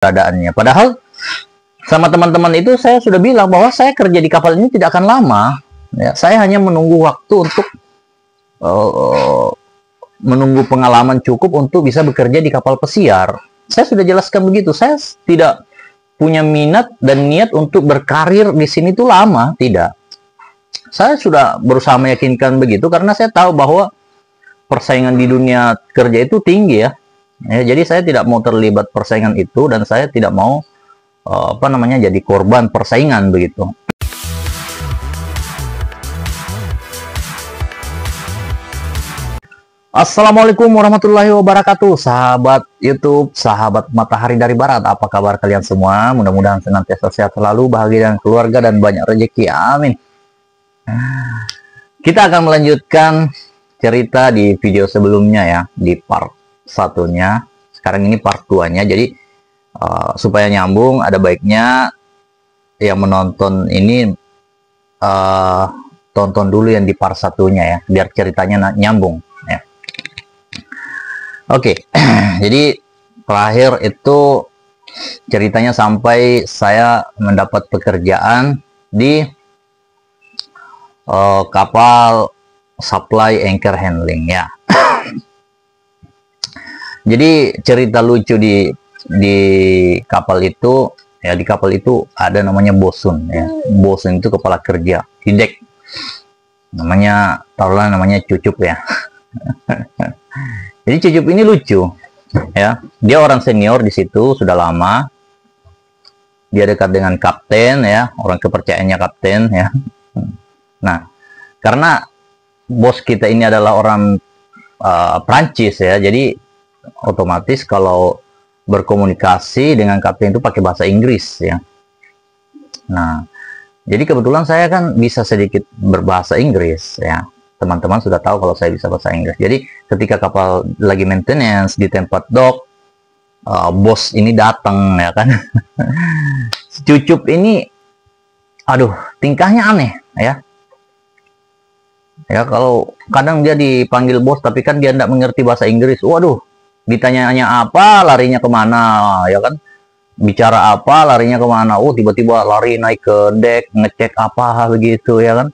keberadaannya. Padahal sama teman-teman itu saya sudah bilang bahwa saya kerja di kapal ini tidak akan lama. Ya, saya hanya menunggu waktu untuk menunggu pengalaman cukup untuk bisa bekerja di kapal pesiar. Saya sudah jelaskan begitu. Saya tidak punya minat dan niat untuk berkarir di sini tuh lama, tidak. Saya sudah berusaha meyakinkan begitu karena saya tahu bahwa persaingan di dunia kerja itu tinggi ya. Jadi saya tidak mau terlibat persaingan itu dan saya tidak mau jadi korban persaingan begitu. Assalamualaikum warahmatullahi wabarakatuh, sahabat YouTube, sahabat Matahari dari Barat. Apa kabar kalian semua? Mudah-mudahan senantiasa sehat selalu, bahagia dengan keluarga dan banyak rezeki. Amin. Kita akan melanjutkan cerita di video sebelumnya ya, di part satunya. Sekarang ini part 2-nya. Jadi supaya nyambung, ada baiknya yang menonton ini tonton dulu yang di part satunya ya, biar ceritanya nyambung ya. Oke. Jadi terakhir itu ceritanya sampai saya mendapat pekerjaan di kapal supply anchor handling ya. Jadi cerita lucu di kapal itu ya, di kapal itu ada namanya bosun ya. Bosun itu kepala kerja di dek. Namanya Cucup ya. Jadi Cucup ini lucu ya. Dia orang senior di situ sudah lama. Dia dekat dengan kapten ya, orang kepercayaannya kapten ya. Nah, karena bos kita ini adalah orang Prancis ya, jadi otomatis kalau berkomunikasi dengan kapten itu pakai bahasa Inggris ya. Nah, jadi kebetulan saya kan bisa sedikit berbahasa Inggris ya. Teman-teman sudah tahu kalau saya bisa bahasa Inggris. Jadi ketika kapal lagi maintenance di tempat dock, bos ini datang ya kan. Cucup ini, aduh, tingkahnya aneh ya. Ya, kalau kadang dia dipanggil bos, tapi kan dia tidak mengerti bahasa Inggris. Waduh, ditanyanya apa, larinya kemana, ya kan? Bicara apa, larinya kemana? Oh, tiba-tiba lari naik ke dek, ngecek apa, begitu, ya kan?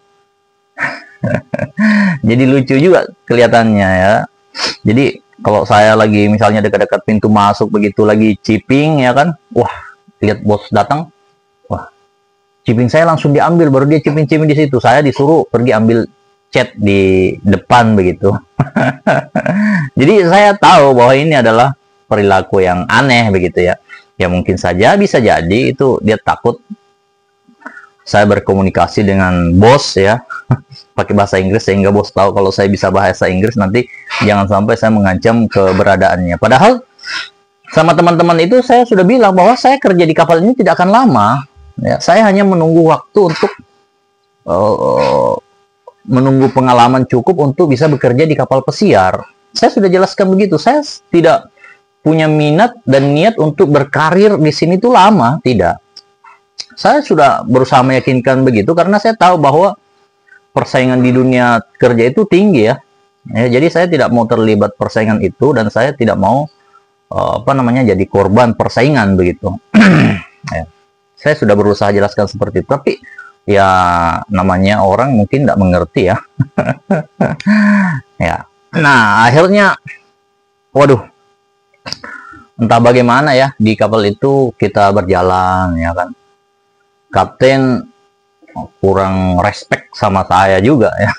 Jadi lucu juga kelihatannya, ya. Jadi, kalau saya lagi misalnya dekat-dekat pintu masuk, begitu lagi chipping, ya kan? Wah, lihat bos datang. Wah, chipping saya langsung diambil, baru dia chipping-chipping di situ. Saya disuruh pergi ambil chat di depan begitu. Jadi saya tahu bahwa ini adalah perilaku yang aneh begitu ya. Ya mungkin saja bisa jadi itu dia takut saya berkomunikasi dengan bos ya pakai bahasa Inggris, sehingga bos tahu kalau saya bisa bahasa Inggris, nanti jangan sampai saya mengancam keberadaannya. Padahal sama teman-teman itu saya sudah bilang bahwa saya kerja di kapal ini tidak akan lama ya. Saya hanya menunggu waktu untuk menunggu pengalaman cukup untuk bisa bekerja di kapal pesiar. Saya sudah jelaskan begitu. Saya tidak punya minat dan niat untuk berkarir di sini tuh lama, tidak. Saya sudah berusaha meyakinkan begitu karena saya tahu bahwa persaingan di dunia kerja itu tinggi ya. Jadi saya tidak mau terlibat persaingan itu dan saya tidak mau jadi korban persaingan begitu. Ya. Saya sudah berusaha jelaskan seperti itu, tapi ya namanya orang mungkin tidak mengerti ya. Ya. Nah, akhirnya waduh, entah bagaimana ya, di kapal itu kita berjalan ya kan. Kapten kurang respect sama saya juga ya.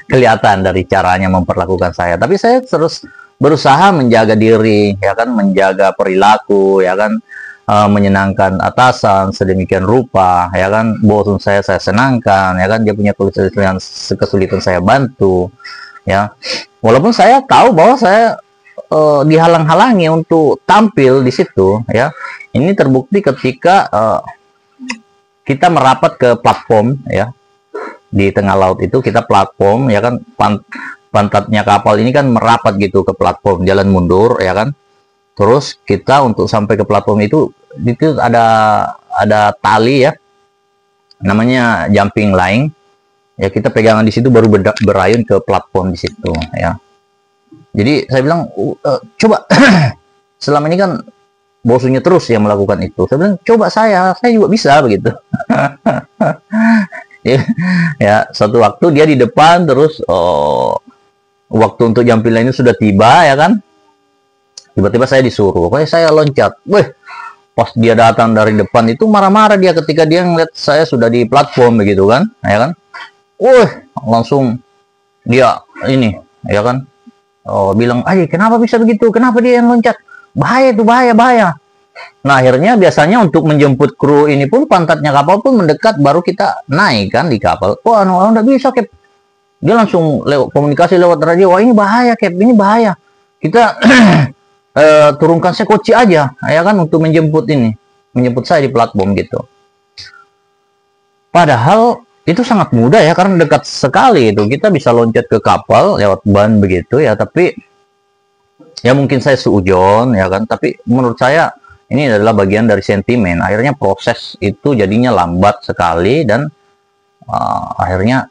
Kelihatan dari caranya memperlakukan saya. Tapi saya terus berusaha menjaga diri ya kan, menjaga perilaku ya kan. Menyenangkan atasan sedemikian rupa ya kan. Bos saya senangkan ya kan, dia punya kesulitan saya bantu ya. Walaupun saya tahu bahwa saya dihalang-halangi untuk tampil di situ ya. Ini terbukti ketika kita merapat ke platform ya, di tengah laut itu kita platform ya kan, pantatnya kapal ini kan merapat gitu ke platform, jalan mundur ya kan. Terus kita untuk sampai ke platform itu ada tali ya, namanya jumping line ya. Kita pegangan di situ baru berayun ke platform di situ ya. Jadi saya bilang coba selama ini kan bosnya terus yang melakukan itu. Saya bilang, coba saya juga bisa begitu. Ya, suatu waktu dia di depan terus, waktu untuk jam pilihan ini sudah tiba ya kan. Tiba-tiba saya disuruh, pokoknya saya loncat. Weh, pas dia datang dari depan itu marah-marah dia ketika dia ngeliat saya sudah di platform begitu kan, ya kan. Weh, langsung dia ini, ya kan. Bilang, kenapa bisa begitu? Kenapa dia yang loncat? Bahaya itu, bahaya. Nah, akhirnya biasanya untuk menjemput kru ini pun pantatnya kapal pun mendekat baru kita naik kan di kapal. Wah, nggak bisa, Cap. Dia langsung komunikasi lewat radio. Wah, ini bahaya, Cap. Ini bahaya. Kita turunkan sekoci aja, ya kan, untuk menjemput saya di platform gitu. Padahal itu sangat mudah ya, karena dekat sekali itu. Kita bisa loncat ke kapal lewat ban begitu ya, tapi ya mungkin saya seujon ya kan, tapi menurut saya ini adalah bagian dari sentimen. Akhirnya proses itu jadinya lambat sekali dan akhirnya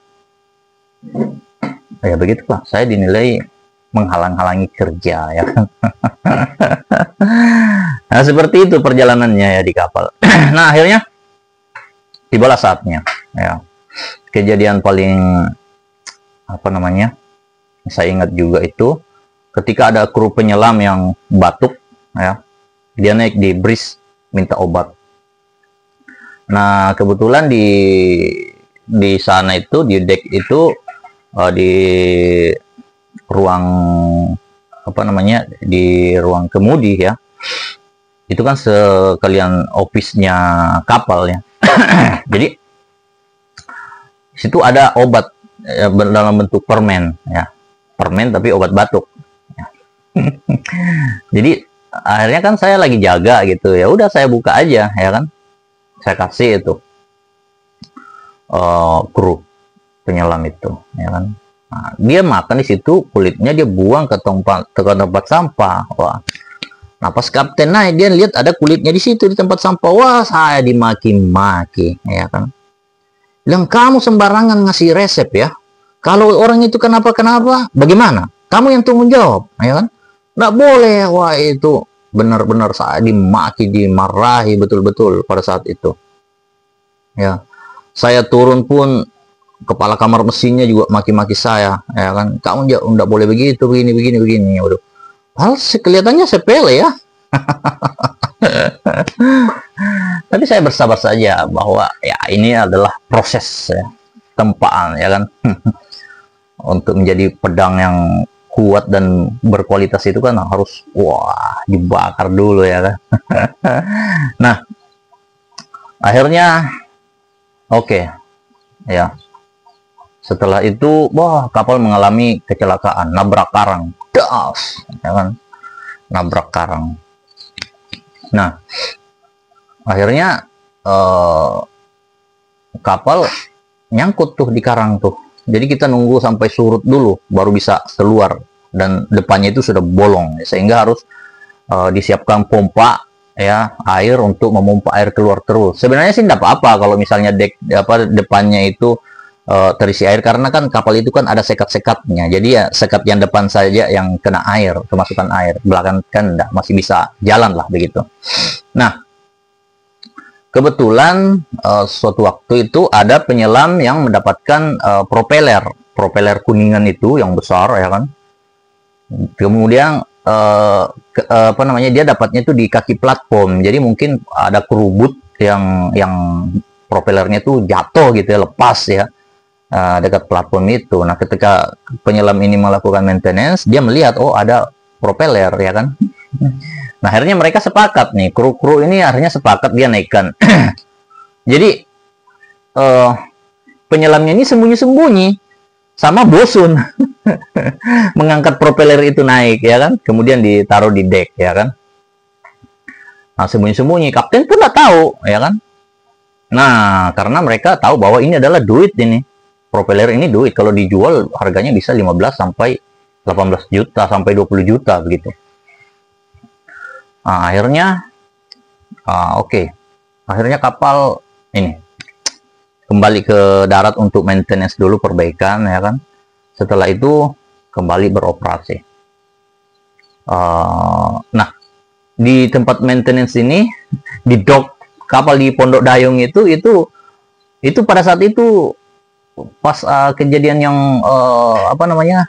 ya begitulah, saya dinilai menghalang-halangi kerja ya. Nah, seperti itu perjalanannya ya di kapal. Nah, akhirnya tibalah saatnya ya. Kejadian paling saya ingat juga itu ketika ada kru penyelam yang batuk ya. Dia naik di bris minta obat. Nah, kebetulan di sana itu, di deck itu, di ruang di ruang kemudi ya, itu kan sekalian office-nya kapal ya. Jadi situ ada obat dalam bentuk permen ya, permen tapi obat batuk. Jadi akhirnya kan saya lagi jaga gitu, ya udah saya buka aja ya kan, saya kasih itu kru penyelam itu ya kan. Nah, dia makan di situ, kulitnya dia buang ke tempat sampah. Wah, nah pas kapten naik dia lihat ada kulitnya di situ di tempat sampah. Wah, saya dimaki-maki ya kan. Bilang, kamu sembarangan ngasih resep ya, kalau orang itu kenapa-kenapa bagaimana, kamu yang tanggung jawab ya kan. Nggak boleh. Wah, itu benar-benar saya dimaki, dimarahi betul-betul pada saat itu ya. Saya turun pun kepala kamar mesinnya juga maki-maki saya ya kan, kamu nggak boleh begitu, begini. Waduh, hal kelihatannya sepele ya. Tapi saya bersabar saja bahwa ya ini adalah proses ya, tempaan ya kan. Untuk menjadi pedang yang kuat dan berkualitas itu kan harus dibakar dulu ya kan. Nah, akhirnya oke ya. Setelah itu, kapal mengalami kecelakaan, nabrak karang, das, ya kan, nabrak karang. Nah, akhirnya kapal nyangkut tuh di karang tuh. Jadi kita nunggu sampai surut dulu, baru bisa keluar. Dan depannya itu sudah bolong, sehingga harus disiapkan pompa ya, air untuk memompa air keluar terus. Sebenarnya sih tidak apa-apa kalau misalnya depannya itu terisi air, karena kan kapal itu kan ada sekat-sekatnya, jadi ya sekat yang depan saja yang kena air, kemasukan air, belakang kan enggak, masih bisa jalan lah begitu. Nah, kebetulan suatu waktu itu ada penyelam yang mendapatkan propeller kuningan itu yang besar ya kan. Kemudian dia dapatnya itu di kaki platform, jadi mungkin ada kerubut yang propellernya itu jatuh gitu ya, lepas ya, dekat platform itu. Nah, ketika penyelam ini melakukan maintenance, dia melihat ada propeller ya kan. Nah, akhirnya mereka sepakat nih, kru ini akhirnya sepakat, dia naikkan. Jadi penyelamnya ini sembunyi-sembunyi sama bosun mengangkat propeller itu naik ya kan, kemudian ditaruh di deck ya kan. Nah, sembunyi-sembunyi, kapten pun nggak tahu ya kan. Nah, karena mereka tahu bahwa ini adalah duit ini. Propeller ini duit, kalau dijual harganya bisa 15 sampai 18 juta sampai 20 juta begitu. Nah, akhirnya akhirnya kapal ini kembali ke darat untuk maintenance dulu, perbaikan ya kan. Setelah itu kembali beroperasi. Nah, di tempat maintenance ini, di dock kapal di Pondok Dayung itu pada saat itu pas kejadian yang apa namanya,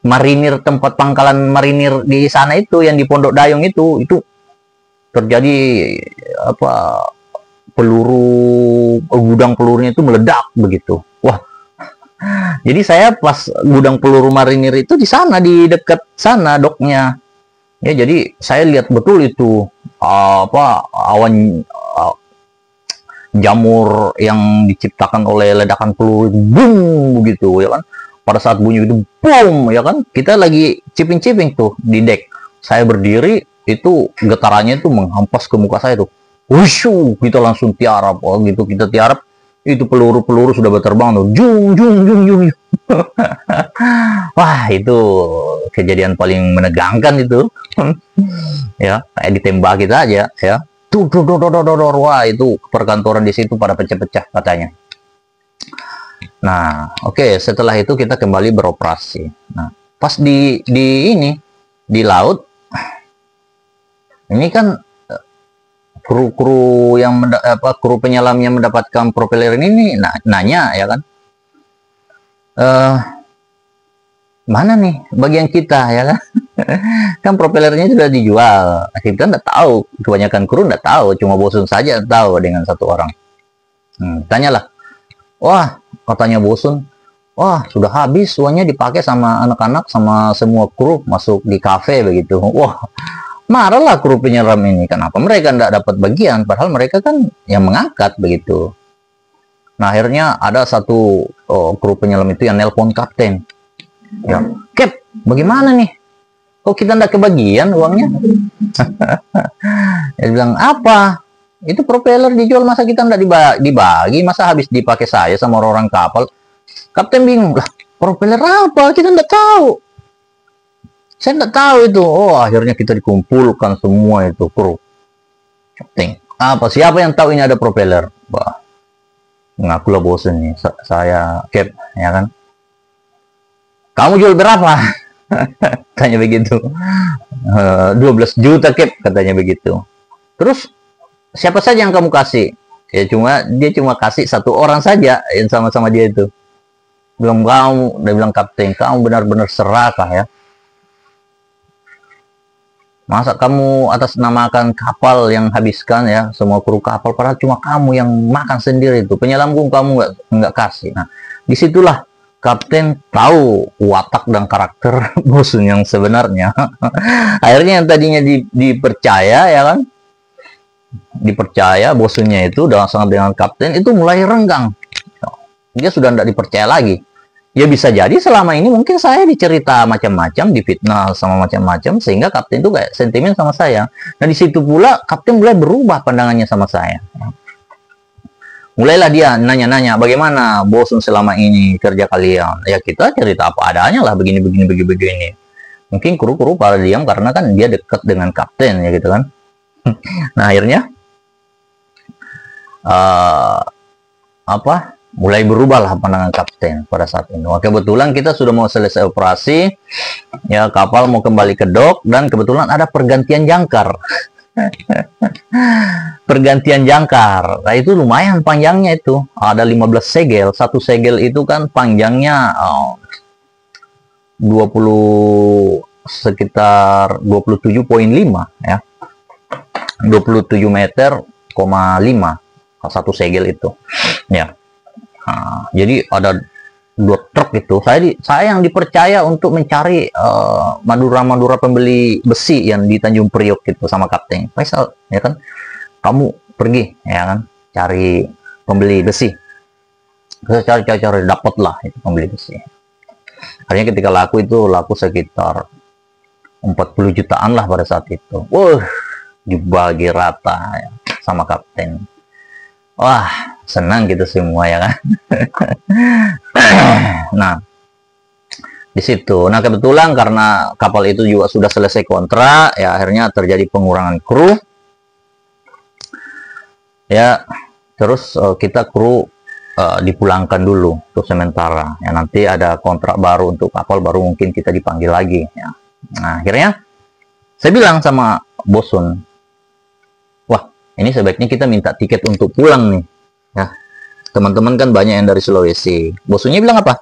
marinir, tempat pangkalan marinir di sana itu, yang di Pondok Dayung itu terjadi apa, peluru, gudang pelurunya itu meledak begitu. Wah, jadi saya pas gudang peluru marinir itu di sana, di dekat sana doknya. Ya, jadi saya lihat betul itu apa, awan jamur yang diciptakan oleh ledakan peluru itu, boom begitu ya kan. Pada saat bunyi itu boom ya kan, kita lagi ciping-ciping tuh di deck. Saya berdiri, itu getarannya itu menghampas ke muka saya tuh. Wushu, kita langsung tiarap. Oh gitu, kita tiarap, itu peluru-peluru sudah berterbang tuh. Jung jung jung jung. Wah, itu kejadian paling menegangkan itu. Ya, kayak ditembak kita aja ya. Wah, itu perkantoran di situ pada pecah-pecah katanya. Nah, oke, setelah itu kita kembali beroperasi. Nah, pas di ini di laut, ini kan kru yang kru penyelam yang mendapatkan propeller ini nanya ya kan, mana nih bagian kita ya kan. Kan propellernya sudah dijual, kita nggak tahu, kebanyakan kru nggak tahu, cuma bosun saja tahu dengan satu orang. Tanyalah, wah katanya bosun, wah sudah habis uangnya, dipakai sama anak-anak sama semua kru, masuk di kafe begitu. Wah, marahlah kru penyelam ini, kenapa mereka tidak dapat bagian, padahal mereka kan yang mengangkat begitu. Nah, akhirnya ada satu kru penyelam itu yang nelpon kapten. Ya, Cap, bagaimana nih? Kok kita tidak kebagian uangnya? Dia bilang, apa? Itu propeller dijual, masa kita tidak dibagi? Masa habis dipakai saya sama orang kapal? Kapten bingung, lah propeller apa? Kita tidak tahu. Saya tidak tahu itu. Oh, akhirnya kita dikumpulkan semua itu kru. Kapten, apa? Siapa yang tahu ini ada propeller? Bah, ngakulah bosan nih. Saya Cap, ya kan? Kamu jual berapa? Tanya begitu. 12 juta Cap, katanya begitu. Terus siapa saja yang kamu kasih? Ya dia cuma kasih satu orang saja yang sama-sama dia itu. Belum kamu, dia bilang, kapten, kamu benar-benar serakah ya. Masa kamu atas namakan kapal yang habiskan ya, semua kru kapal, padahal cuma kamu yang makan sendiri itu. Penyelam kamu nggak kasih. Nah, disitulah kapten tahu watak dan karakter bosun yang sebenarnya. Akhirnya yang tadinya dipercaya ya kan, dipercaya bosunnya itu sangat dengan kapten, itu mulai renggang. Dia sudah tidak dipercaya lagi. Ya bisa jadi selama ini mungkin saya dicerita macam-macam, difitnah sama macam-macam, sehingga kapten itu kayak sentimen sama saya. Nah, di situ pula kapten mulai berubah pandangannya sama saya. Mulailah dia nanya-nanya, bagaimana bosun selama ini kerja kalian? Ya kita cerita apa adanya lah, begini. Mungkin kru-kru pada diam karena kan dia dekat dengan kapten ya gitu kan. Nah, akhirnya mulai berubahlah pandangan kapten pada saat ini. Wah, kebetulan kita sudah mau selesai operasi, ya kapal mau kembali ke dock, dan kebetulan ada pergantian jangkar. Pergantian jangkar, nah itu lumayan panjangnya itu, ada 15 segel, satu segel itu kan panjangnya sekitar 27,5 ya, 27 meter, 5 satu segel itu ya. Nah, jadi ada 2 truk itu. Saya yang dipercaya untuk mencari madura pembeli besi yang di Tanjung Priok gitu sama kapten Faisal ya kan, kamu pergi ya kan cari pembeli besi. Saya cari dapatlah itu pembeli besi. Akhirnya ketika laku sekitar 40 jutaan lah pada saat itu. Dibagi rata ya, sama kapten. Wah, senang gitu semua ya kan. Nah, di situ. Nah, kebetulan karena kapal itu juga sudah selesai kontrak, ya akhirnya terjadi pengurangan kru. Ya, terus kita kru dipulangkan dulu untuk sementara. Ya, nanti ada kontrak baru untuk kapal baru mungkin kita dipanggil lagi ya. Nah, akhirnya saya bilang sama bosun, wah, ini sebaiknya kita minta tiket untuk pulang nih. Ya, teman-teman kan banyak yang dari Sulawesi. Bosunnya bilang apa?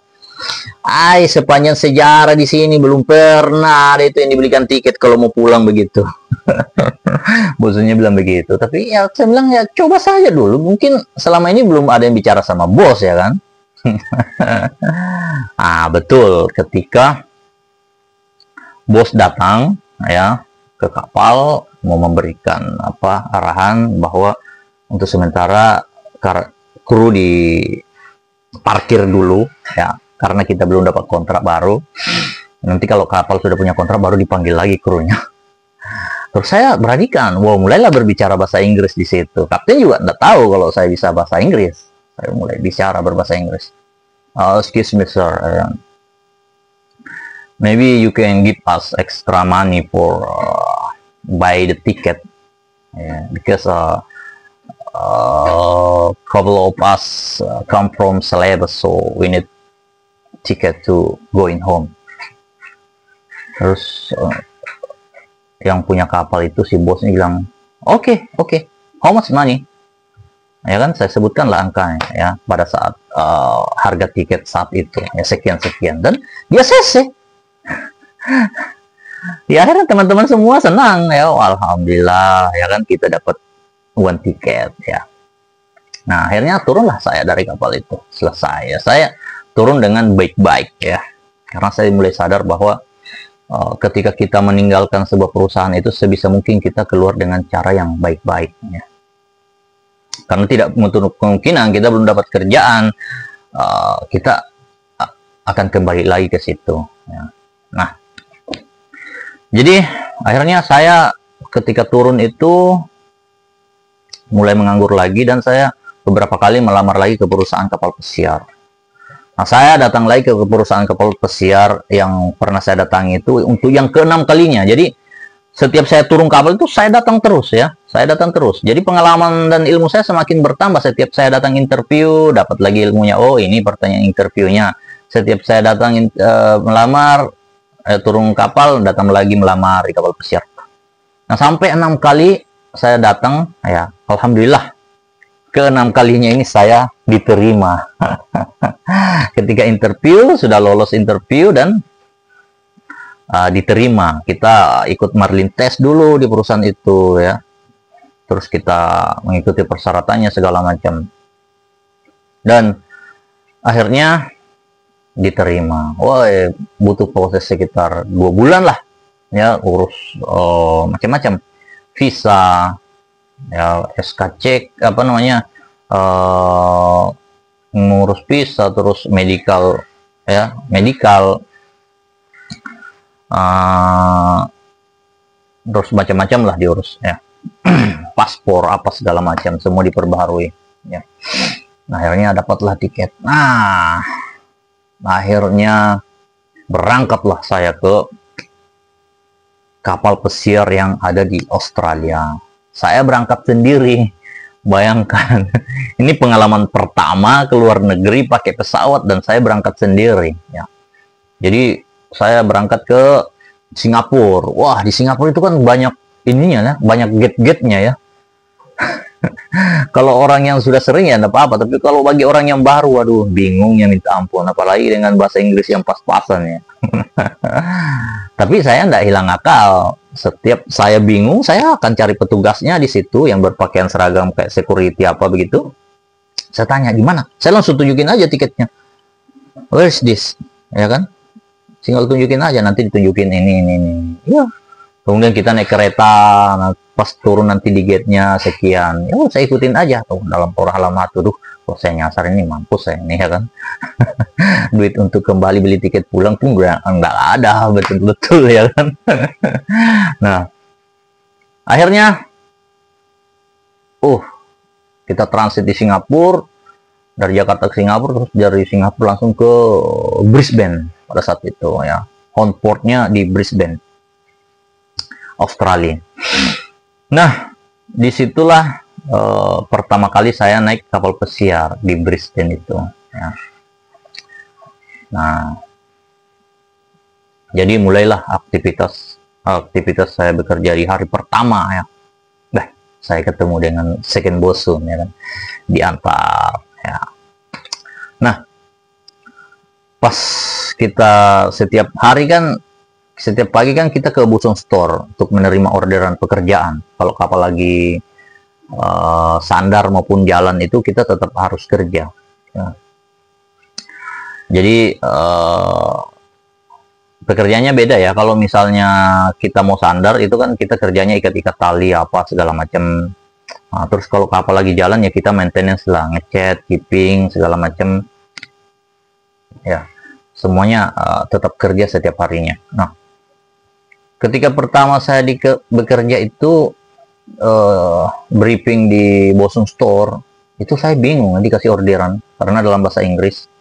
Sepanjang sejarah di sini belum pernah ada itu yang dibelikan tiket kalau mau pulang begitu. Bosunnya bilang begitu. Tapi ya saya bilang ya coba saja dulu. Mungkin selama ini belum ada yang bicara sama bos ya kan. Betul. Ketika bos datang ya ke kapal mau memberikan arahan bahwa untuk sementara kru di parkir dulu ya, karena kita belum dapat kontrak baru. Nanti kalau kapal sudah punya kontrak baru dipanggil lagi krunya. Terus saya perhatikan, mulailah berbicara bahasa Inggris di situ. Kapten juga tidak tahu kalau saya bisa bahasa Inggris. Saya mulai bicara berbahasa Inggris. Excuse me sir, maybe you can give us extra money for buy the ticket, because couple of us come from Celebes, so we need ticket to going home. Terus yang punya kapal itu si bosnya bilang, oke, how much money? Ya kan, saya sebutkan lah angkanya ya pada saat harga tiket saat itu ya sekian dan dia CC. Ya akhirnya teman-teman semua senang ya, alhamdulillah ya kan kita dapat uang tiket ya. Nah akhirnya turunlah saya dari kapal itu. Selesai ya, saya turun dengan baik-baik ya, karena saya mulai sadar bahwa ketika kita meninggalkan sebuah perusahaan itu sebisa mungkin kita keluar dengan cara yang baik-baik ya. Karena tidak menutup kemungkinan kita belum dapat kerjaan, kita akan kembali lagi ke situ ya. Nah jadi akhirnya saya ketika turun itu mulai menganggur lagi dan saya beberapa kali melamar lagi ke perusahaan kapal pesiar. Nah, saya datang lagi ke perusahaan kapal pesiar yang pernah saya datangi itu untuk yang ke-6 kalinya. Jadi setiap saya turun kapal itu saya datang terus ya. Saya datang terus. Jadi pengalaman dan ilmu saya semakin bertambah setiap saya datang interview, dapat lagi ilmunya. Oh, ini pertanyaan interviewnya. Setiap saya datang melamar, turun kapal, datang lagi melamar di kapal pesiar. Nah, sampai 6 kali saya datang, ya, alhamdulillah. Ke-6 kalinya ini saya diterima. Ketika interview, sudah lolos interview dan diterima. Kita ikut marlin test dulu di perusahaan itu ya. Terus kita mengikuti persyaratannya segala macam. Dan akhirnya diterima. Butuh proses sekitar 2 bulan lah ya, urus macam-macam, visa ya, SKC ngurus visa, terus medical ya, terus macam-macam lah diurus ya. Paspor apa segala macam semua diperbaharui ya. Nah akhirnya dapatlah tiket. Nah akhirnya berangkatlah saya ke kapal pesiar yang ada di Australia. Saya berangkat sendiri. Bayangkan, ini pengalaman pertama ke luar negeri pakai pesawat dan saya berangkat sendiri ya. Jadi saya berangkat ke Singapura. Wah, di Singapura itu kan banyak ininya ya, banyak gate-gate-nya ya. Kalau orang yang sudah sering ya enggak apa-apa, tapi kalau bagi orang yang baru, waduh, bingungnya minta ampun, apalagi dengan bahasa Inggris yang pas-pasan ya. Tapi saya enggak hilang akal. Setiap saya bingung, saya akan cari petugasnya di situ yang berpakaian seragam kayak security apa begitu. Saya tanya, di mana? Saya langsung tunjukin aja tiketnya. Where is this? Ya kan? Tinggal tunjukin aja, nanti ditunjukin ini. Ya. Kemudian kita naik kereta, pas turun nanti di gate-nya sekian. Ya, saya ikutin aja. Dalam porah alamat, kok saya nyasar ini, mampus saya ini ya kan. Duit untuk kembali beli tiket pulang pun nggak ada, betul-betul ya kan. Nah, akhirnya kita transit di Singapura, dari Jakarta ke Singapura, terus dari Singapura langsung ke Brisbane pada saat itu ya. On port-nya di Brisbane, Australia. Nah, disitulah pertama kali saya naik kapal pesiar di Brisbane itu ya. Nah Jadi mulailah aktivitas saya bekerja di hari pertama ya. Saya ketemu dengan second bosun ya kan, diantar ya. Nah, pas kita setiap hari kan, setiap pagi kan kita ke Bosun Store untuk menerima orderan pekerjaan. Kalau kapal lagi sandar maupun jalan itu kita tetap harus kerja ya. Jadi pekerjaannya beda ya. Kalau misalnya kita mau sandar itu kan kita kerjanya ikat-ikat tali apa segala macam. Nah, terus kalau kapal lagi jalan ya kita maintenance lah, ngecat, keeping segala macam. Ya, semuanya tetap kerja setiap harinya. Nah, ketika pertama saya bekerja itu briefing di Bosun Store, itu saya bingung dikasih orderan karena dalam bahasa Inggris.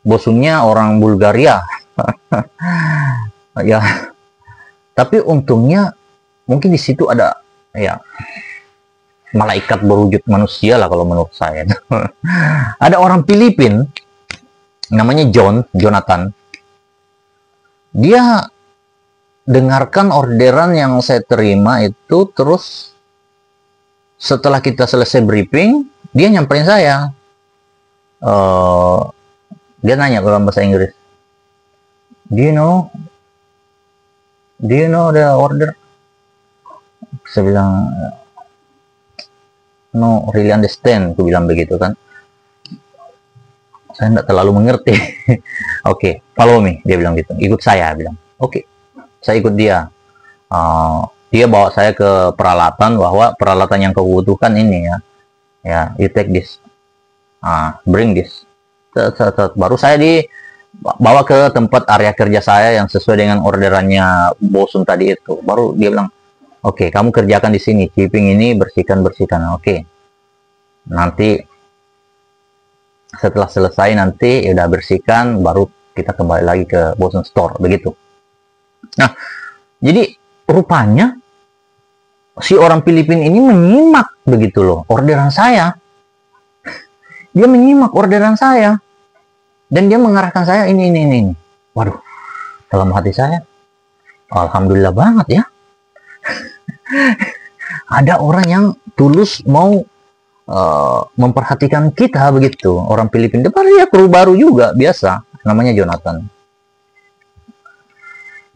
Bosunnya orang Bulgaria. Ya, tapi untungnya mungkin di situ ada ya malaikat berwujud manusia lah kalau menurut saya. Ada orang Filipin namanya Jonathan. Dia dengarkan orderan yang saya terima itu, terus setelah kita selesai briefing dia nyamperin saya. Dia nanya dalam bahasa Inggris, Do you know the order? Saya bilang, no really understand. Aku bilang begitu kan. Saya tidak terlalu mengerti. Oke, follow me. Dia bilang gitu. Ikut saya. Bilang, oke. Saya ikut dia. Dia bawa saya ke peralatan, bahwa peralatan yang kau butuhkan ini ya. Ya, you take this. Bring this. Baru saya bawa ke tempat area kerja saya yang sesuai dengan orderannya Bosun tadi itu. Baru dia bilang, oke, kamu kerjakan di sini, keeping ini, bersihkan. Oke. Nanti setelah selesai nanti ya udah bersihkan, baru kita kembali lagi ke Bosun Store begitu. Nah, jadi rupanya si orang Filipin ini menyimak begitu loh orderan saya. Dia menyimak orderan saya. Dan dia mengarahkan saya ini. Waduh, dalam hati saya, alhamdulillah banget ya. Ada orang yang tulus mau memperhatikan kita begitu. Orang Filipina, dia kru baru juga, biasa. Namanya Jonathan.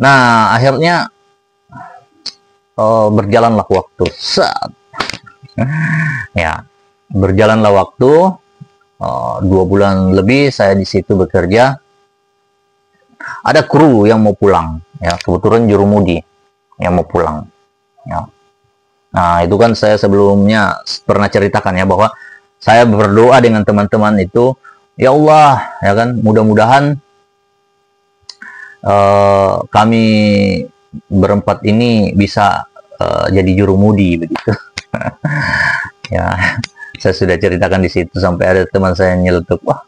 Nah, akhirnya berjalanlah waktu. Ya, berjalanlah waktu. 2 bulan lebih saya di situ bekerja. Ada kru yang mau pulang, ya kebetulan jurumudi yang mau pulang. Ya. Nah itu kan saya sebelumnya pernah ceritakan ya, bahwa saya berdoa dengan teman-teman itu, ya Allah, ya kan, mudah-mudahan kami berempat ini bisa jadi jurumudi begitu. Ya. Saya sudah ceritakan di situ sampai ada teman saya nyeletuk, wah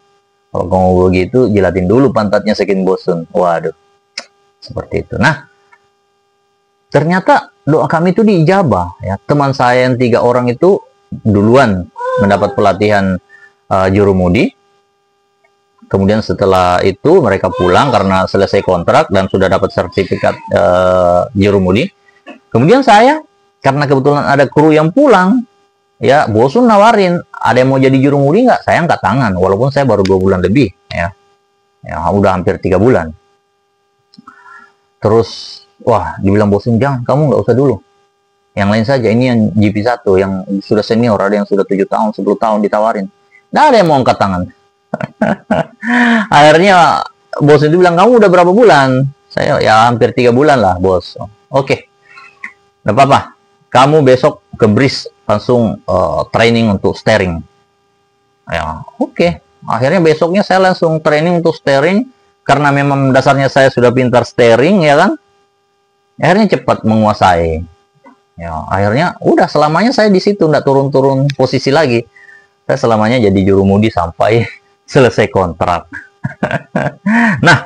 kalau kamu begitu jilatin dulu pantatnya Sekin Bosun. Waduh, seperti itu. Nah, ternyata doa kami itu diijabah ya. Teman saya yang 3 orang itu duluan mendapat pelatihan jurumudi. Kemudian setelah itu mereka pulang karena selesai kontrak dan sudah dapat sertifikat jurumudi. Kemudian saya, karena kebetulan ada kru yang pulang, ya Bosun nawarin, ada yang mau jadi jurumudi nggak? Saya angkat tangan, walaupun saya baru 2 bulan lebih ya udah hampir 3 bulan. Terus wah, dibilang Bosun, jangan, kamu nggak usah dulu, yang lain saja, ini yang GP1 yang sudah senior, ada yang sudah 7 tahun 10 tahun ditawarin, nggak ada yang mau angkat tangan. Akhirnya Bosun itu bilang, kamu udah berapa bulan? Saya, ya hampir 3 bulan lah bos. Oke, nggak apa-apa, kamu besok ke BRIS langsung training untuk steering. Ya, oke. Akhirnya besoknya saya langsung training untuk steering, karena memang dasarnya saya sudah pintar steering ya kan. Akhirnya cepat menguasai. Ya, akhirnya udah selamanya saya di situ, nggak turun-turun posisi lagi. Saya selamanya jadi jurumudi sampai selesai kontrak. Nah,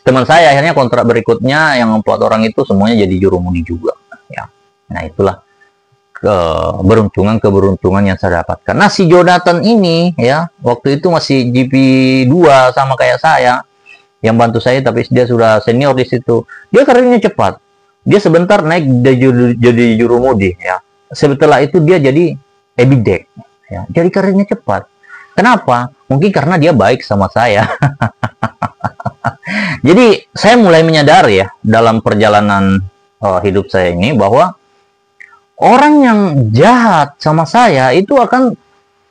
teman saya akhirnya kontrak berikutnya yang 4 orang itu semuanya jadi jurumudi juga. Ya. Nah, itulah keberuntungan yang saya dapatkan. Nah, si Jonathan ini ya waktu itu masih GP2 sama kayak saya. yang bantu saya, tapi dia sudah senior di situ. Dia karirnya cepat. Dia sebentar naik jadi jurumudi ya. Setelah itu dia jadi ebidek ya. Jadi karirnya cepat. Kenapa? Mungkin karena dia baik sama saya. Jadi saya mulai menyadari ya dalam perjalanan hidup saya ini bahwa orang yang jahat sama saya itu akan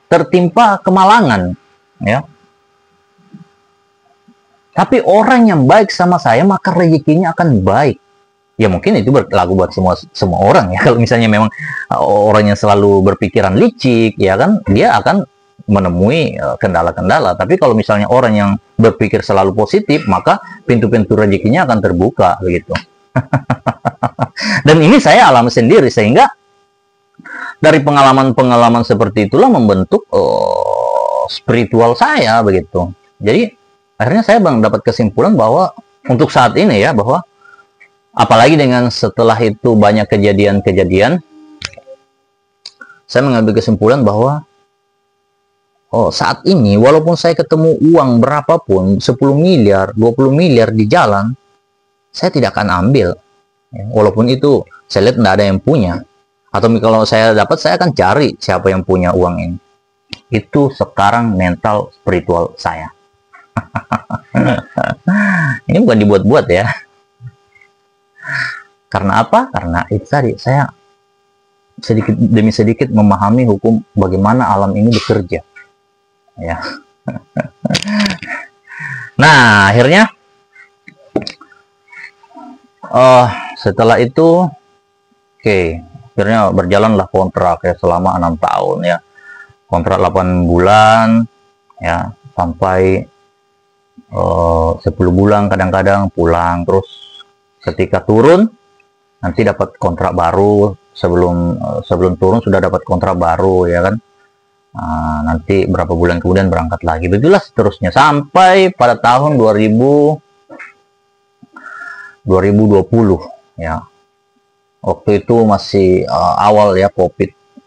tertimpa kemalangan ya. Tapi orang yang baik sama saya maka rezekinya akan baik. Ya mungkin itu berlaku buat semua orang ya. Kalau misalnya memang orang yang selalu berpikiran licik ya kan, dia akan menemui kendala-kendala. Tapi kalau misalnya orang yang berpikir selalu positif, maka pintu-pintu rezekinya akan terbuka begitu. Dan ini saya alami sendiri, sehingga dari pengalaman-pengalaman seperti itulah membentuk spiritual saya begitu. Jadi akhirnya saya dapat kesimpulan bahwa untuk saat ini ya, bahwa apalagi dengan setelah itu banyak kejadian-kejadian, saya mengambil kesimpulan bahwa saat ini walaupun saya ketemu uang berapapun, 10 miliar, 20 miliar di jalan, saya tidak akan ambil. Walaupun itu saya lihat tidak ada yang punya. Atau kalau saya dapat, saya akan cari siapa yang punya uang ini. Itu sekarang mental spiritual saya. Ini bukan dibuat-buat ya. Karena apa? Karena itu tadi, saya sedikit demi sedikit memahami hukum bagaimana alam ini bekerja. Ya. Nah, akhirnya setelah itu akhirnya berjalanlah kontrak ya selama 6 tahun ya. Kontrak 8 bulan ya, sampai 10 bulan kadang-kadang pulang, terus ketika turun nanti dapat kontrak baru, sebelum turun sudah dapat kontrak baru ya kan. Nanti berapa bulan kemudian berangkat lagi, begitulah seterusnya sampai pada tahun 2020 ya. Waktu itu masih awal ya,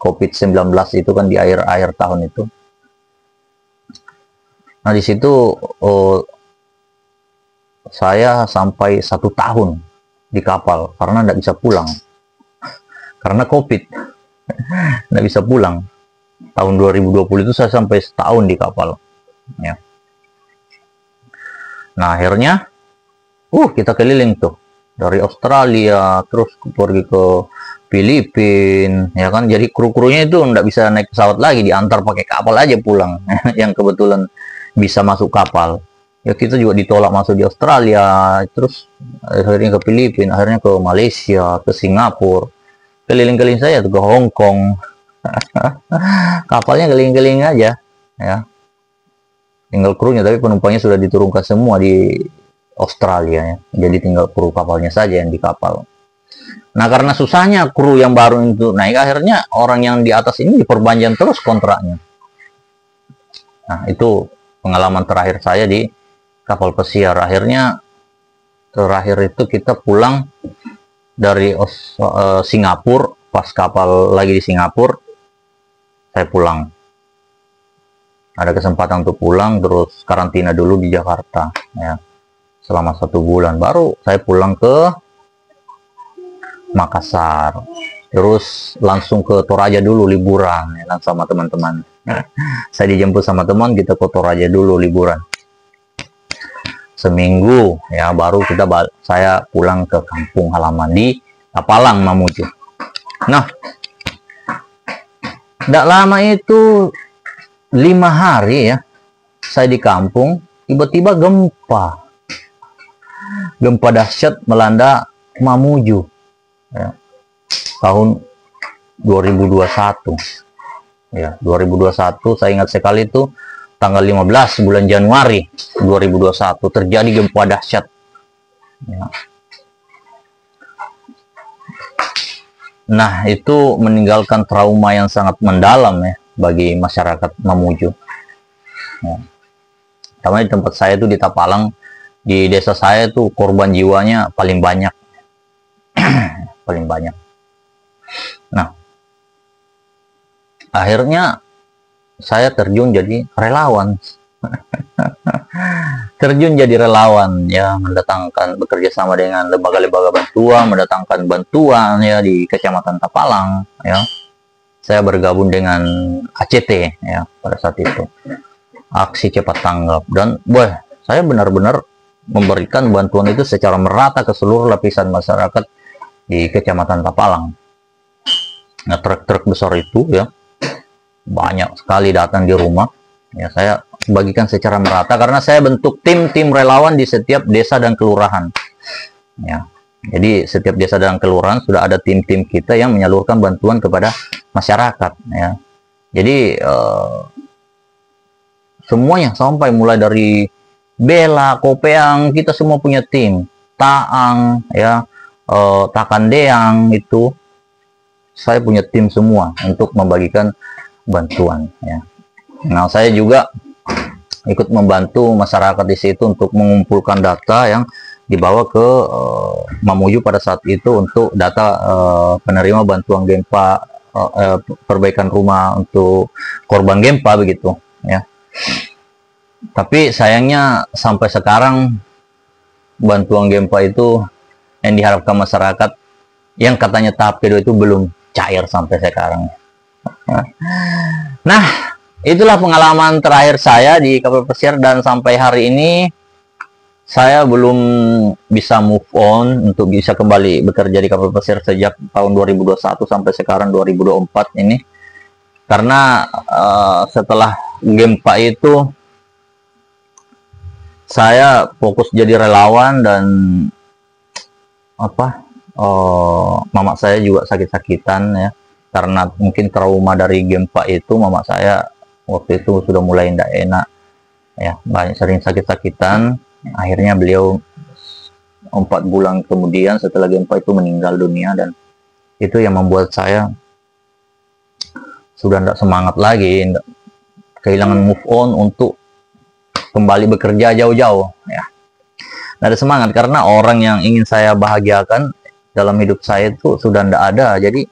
COVID-19 itu kan di akhir tahun itu. Nah di situ saya sampai 1 tahun di kapal karena tidak bisa pulang karena COVID. Tidak bisa pulang. Tahun 2020 itu saya sampai setahun di kapal ya. Nah akhirnya kita keliling tuh dari Australia, terus pergi ke Filipina ya kan. Jadi kru-krunya itu nggak bisa naik pesawat lagi, diantar pakai kapal aja pulang. Yang kebetulan bisa masuk kapal ya, kita juga ditolak masuk di Australia, terus akhirnya ke Filipina, akhirnya ke Malaysia, ke Singapura, keliling-keliling saya tuh ke Hong Kong. Kapalnya keliling-keliling aja ya, tinggal krunya, tapi penumpangnya sudah diturunkan semua di Australia ya. Jadi tinggal kru kapalnya saja yang di kapal. Nah karena susahnya kru yang baru itu naik, akhirnya orang yang di atas ini diperpanjang terus kontraknya. Nah itu pengalaman terakhir saya di kapal pesiar. Akhirnya terakhir itu kita pulang dari Singapura, pas kapal lagi di Singapura saya pulang. Ada kesempatan untuk pulang, terus karantina dulu di Jakarta ya selama 1 bulan, baru saya pulang ke Makassar, terus langsung ke Toraja dulu liburan ya, sama teman-teman. Saya dijemput sama teman, kita ke Toraja dulu liburan seminggu ya, baru saya pulang ke kampung halaman di Tapalang, Mamuju. Nah tidak lama itu 5 hari ya saya di kampung, tiba-tiba gempa dahsyat melanda Mamuju ya, tahun 2021 ya. 2021 saya ingat sekali itu tanggal 15 bulan Januari 2021 terjadi gempa dahsyat ya. Nah itu meninggalkan trauma yang sangat mendalam ya bagi masyarakat Mamuju ya. Karena di tempat saya itu di Tapalang, di desa saya itu korban jiwanya paling banyak. Paling banyak. Nah akhirnya saya terjun jadi relawan. terjun jadi relawan ya, mendatangkan bekerja sama dengan lembaga-lembaga bantuan, mendatangkan bantuan ya di Kecamatan Tapalang ya. Saya bergabung dengan ACT ya pada saat itu, aksi cepat tanggap, dan saya benar-benar memberikan bantuan itu secara merata ke seluruh lapisan masyarakat di Kecamatan Tapalang. Nah, truk-truk besar itu ya banyak sekali datang di rumah ya, saya bagikan secara merata karena saya bentuk tim-tim relawan di setiap desa dan kelurahan ya. Jadi setiap desa dan kelurahan sudah ada tim-tim kita yang menyalurkan bantuan kepada masyarakat ya. Jadi semuanya, sampai mulai dari Bela, Kopeang, kita semua punya tim. Taang ya, Takandeang, itu saya punya tim semua untuk membagikan bantuan ya. Nah, saya juga ikut membantu masyarakat di situ untuk mengumpulkan data yang dibawa ke Mamuju pada saat itu untuk data penerima bantuan Gempa, perbaikan rumah untuk korban Gempa begitu ya. Tapi sayangnya sampai sekarang bantuan Gempa itu yang diharapkan masyarakat yang katanya tahap kedua itu belum cair sampai sekarang. Nah, itulah pengalaman terakhir saya di Kapal Pesiar, dan sampai hari ini saya belum bisa move on untuk bisa kembali bekerja di Kapal Pesiar sejak tahun 2021 sampai sekarang 2024 ini. Karena setelah Gempa itu saya fokus jadi relawan, dan mama saya juga sakit-sakitan ya. Karena mungkin trauma dari Gempa itu, mama saya waktu itu sudah mulai tidak enak ya, banyak sering sakit-sakitan. Akhirnya beliau 4 bulan kemudian setelah Gempa itu meninggal dunia, dan itu yang membuat saya sudah tidak semangat lagi, kehilangan move on untuk kembali bekerja jauh-jauh ya. Tidak ada semangat karena orang yang ingin saya bahagiakan dalam hidup saya itu sudah tidak ada. Jadi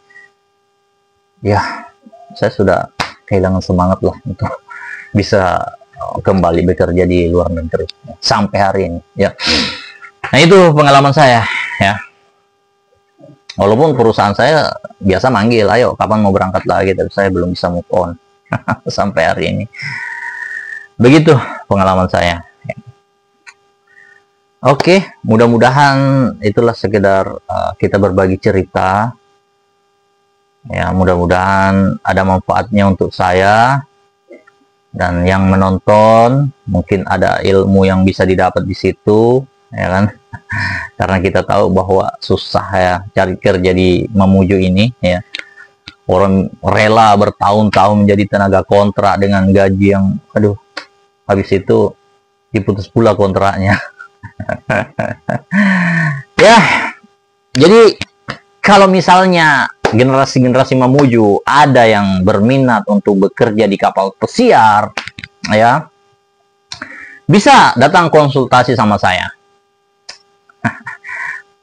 ya, saya sudah kehilangan semangat lah untuk bisa kembali bekerja di luar negeri sampai hari ini ya. Nah, itu pengalaman saya ya. Walaupun perusahaan saya biasa manggil, ayo kapan mau berangkat lagi, tapi saya belum bisa move on sampai hari ini. Begitu pengalaman saya. Oke, mudah-mudahan itulah sekedar kita berbagi cerita. Ya, mudah-mudahan ada manfaatnya untuk saya dan yang menonton, mungkin ada ilmu yang bisa didapat di situ, ya kan? Karena kita tahu bahwa susah ya cari kerja di Mamuju ini ya. Orang rela bertahun-tahun menjadi tenaga kontrak dengan gaji yang habis itu diputus pula kontraknya. Ya, jadi kalau misalnya generasi-generasi Mamuju ada yang berminat untuk bekerja di kapal pesiar ya, bisa datang konsultasi sama saya.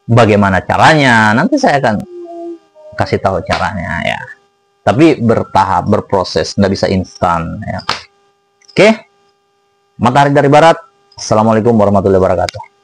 Bagaimana caranya? Nanti saya akan kasih tahu caranya ya. Tapi bertahap, berproses, nggak bisa instan ya. Oke, Matahari dari Barat. Assalamualaikum warahmatullahi wabarakatuh.